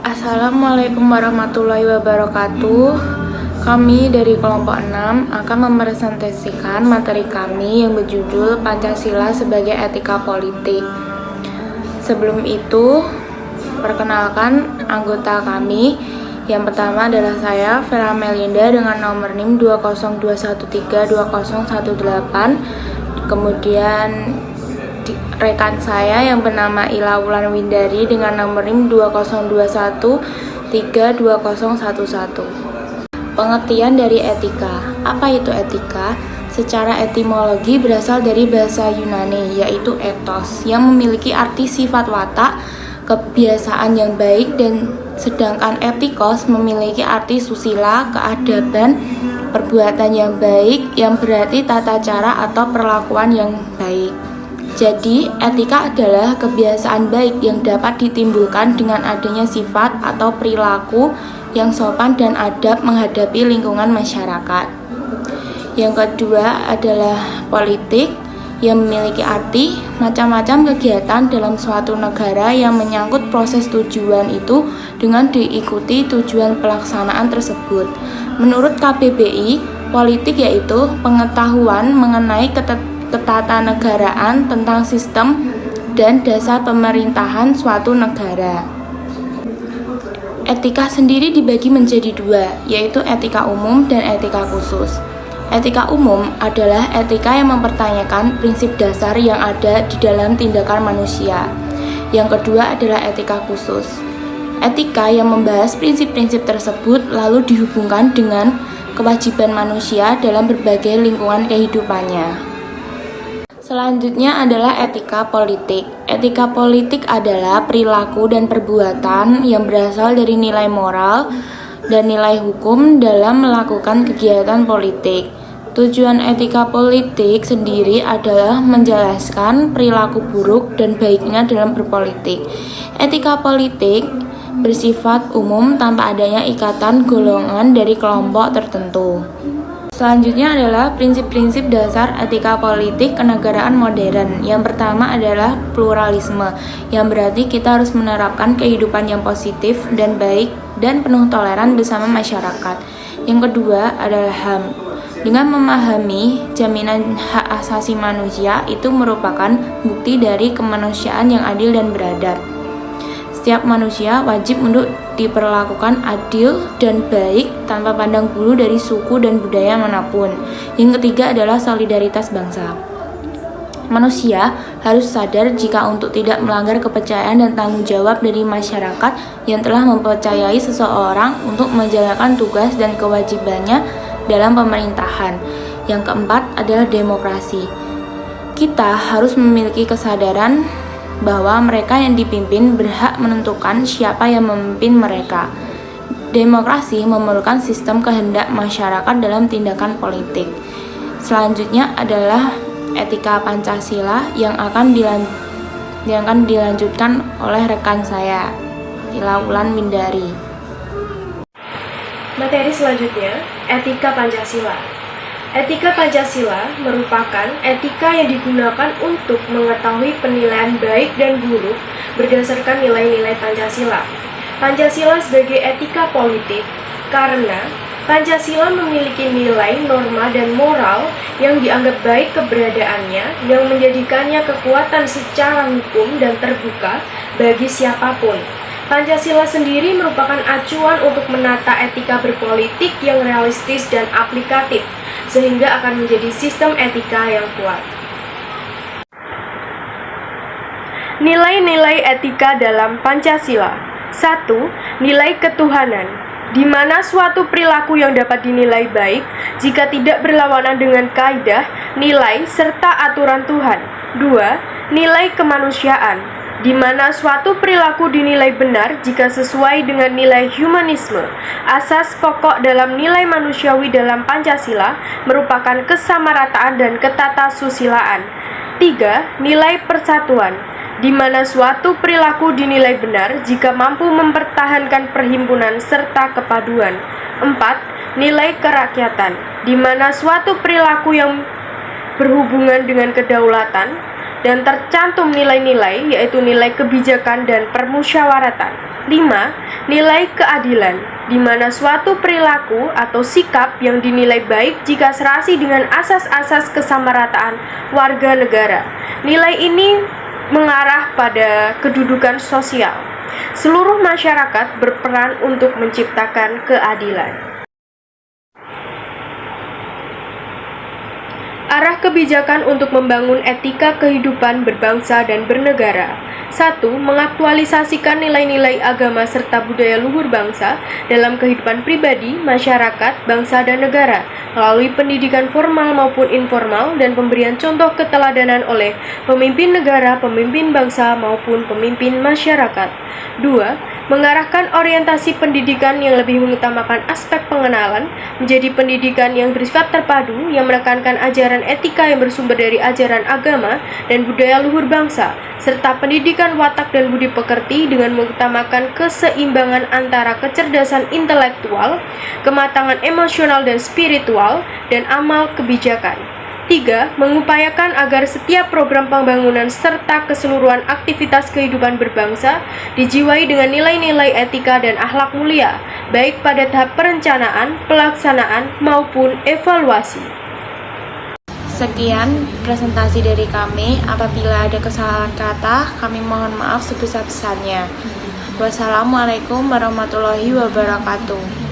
Assalamualaikum warahmatullahi wabarakatuh. Kami dari kelompok 6 akan mepresentasikan materi kami yang berjudul Pancasila sebagai Etika Politik. Sebelum itu, perkenalkan anggota kami. Yang pertama adalah saya, Vera Melinda, dengan nomor NIM 202132018. Kemudian rekan saya yang bernama Ila Wulan Windari dengan nomor NIM 202132011. Pengertian dari etika. Apa itu etika? Secara etimologi berasal dari bahasa Yunani, yaitu ethos, yang memiliki arti sifat watak, kebiasaan yang baik, dan sedangkan etikos memiliki arti susila, keadaban, perbuatan yang baik, yang berarti tata cara atau perlakuan yang baik. Jadi, etika adalah kebiasaan baik yang dapat ditimbulkan dengan adanya sifat atau perilaku yang sopan dan adab menghadapi lingkungan masyarakat. Yang kedua adalah politik, yang memiliki arti macam-macam kegiatan dalam suatu negara yang menyangkut proses tujuan itu dengan diikuti tujuan pelaksanaan tersebut. Menurut KBBI, politik yaitu pengetahuan mengenai ketatanegaraan tentang sistem dan dasar pemerintahan suatu negara. Etika sendiri dibagi menjadi dua, yaitu etika umum dan etika khusus. Etika umum adalah etika yang mempertanyakan prinsip dasar yang ada di dalam tindakan manusia. Yang kedua adalah etika khusus. Etika yang membahas prinsip-prinsip tersebut lalu dihubungkan dengan kewajiban manusia dalam berbagai lingkungan kehidupannya. Selanjutnya adalah etika politik. Etika politik adalah perilaku dan perbuatan yang berasal dari nilai moral dan nilai hukum dalam melakukan kegiatan politik. Tujuan etika politik sendiri adalah menjelaskan perilaku buruk dan baiknya dalam berpolitik. Etika politik bersifat umum tanpa adanya ikatan golongan dari kelompok tertentu. Selanjutnya adalah prinsip-prinsip dasar etika politik kenegaraan modern. Yang pertama adalah pluralisme, yang berarti kita harus menerapkan kehidupan yang positif dan baik dan penuh toleran bersama masyarakat. Yang kedua adalah HAM. Dengan memahami jaminan hak asasi manusia itu merupakan bukti dari kemanusiaan yang adil dan beradab. Setiap manusia wajib untuk diperlakukan adil dan baik tanpa pandang bulu dari suku dan budaya manapun. Yang ketiga adalah solidaritas bangsa. Manusia harus sadar jika untuk tidak melanggar kepercayaan dan tanggung jawab dari masyarakat yang telah mempercayai seseorang untuk menjalankan tugas dan kewajibannya dalam pemerintahan. Yang keempat adalah demokrasi. Kita harus memiliki kesadaran bahwa mereka yang dipimpin berhak menentukan siapa yang memimpin mereka. Demokrasi memerlukan sistem kehendak masyarakat dalam tindakan politik. Selanjutnya adalah etika Pancasila yang akan dilanjutkan oleh rekan saya, Ila Wulan Windari. Materi selanjutnya, etika Pancasila. Etika Pancasila merupakan etika yang digunakan untuk mengetahui penilaian baik dan buruk berdasarkan nilai-nilai Pancasila. Pancasila sebagai etika politik karena Pancasila memiliki nilai, norma, dan moral yang dianggap baik keberadaannya yang menjadikannya kekuatan secara hukum dan terbuka bagi siapapun. Pancasila sendiri merupakan acuan untuk menata etika berpolitik yang realistis dan aplikatif, sehingga akan menjadi sistem etika yang kuat. Nilai-nilai etika dalam Pancasila. 1. Nilai ketuhanan, di mana suatu perilaku yang dapat dinilai baik jika tidak berlawanan dengan kaidah, nilai, serta aturan Tuhan. 2. Nilai kemanusiaan, di mana suatu perilaku dinilai benar jika sesuai dengan nilai humanisme. Asas pokok dalam nilai manusiawi dalam Pancasila merupakan kesamarataan dan ketatasusilaan. 3. Nilai persatuan, di mana suatu perilaku dinilai benar jika mampu mempertahankan perhimpunan serta kepaduan. 4. Nilai kerakyatan, di mana suatu perilaku yang berhubungan dengan kedaulatan dan tercantum nilai-nilai yaitu nilai kebijakan dan permusyawaratan. 5. Nilai keadilan, di mana suatu perilaku atau sikap yang dinilai baik jika serasi dengan asas-asas kesamarataan warga negara. Nilai ini mengarah pada kedudukan sosial. Seluruh masyarakat berperan untuk menciptakan keadilan. Arah kebijakan untuk membangun etika kehidupan berbangsa dan bernegara. 1. Mengaktualisasikan nilai-nilai agama serta budaya luhur bangsa dalam kehidupan pribadi, masyarakat, bangsa, dan negara melalui pendidikan formal maupun informal dan pemberian contoh keteladanan oleh pemimpin negara, pemimpin bangsa, maupun pemimpin masyarakat. 2. Mengarahkan orientasi pendidikan yang lebih mengutamakan aspek pengenalan menjadi pendidikan yang bersifat terpadu yang menekankan ajaran etika yang bersumber dari ajaran agama dan budaya luhur bangsa, serta pendidikan watak dan budi pekerti dengan mengutamakan keseimbangan antara kecerdasan intelektual, kematangan emosional dan spiritual, dan amal kebijakan. 3. Mengupayakan agar setiap program pembangunan serta keseluruhan aktivitas kehidupan berbangsa dijiwai dengan nilai-nilai etika dan akhlak mulia, baik pada tahap perencanaan, pelaksanaan, maupun evaluasi. Sekian presentasi dari kami. Apabila ada kesalahan kata, kami mohon maaf sebesar-besarnya. Wassalamualaikum warahmatullahi wabarakatuh.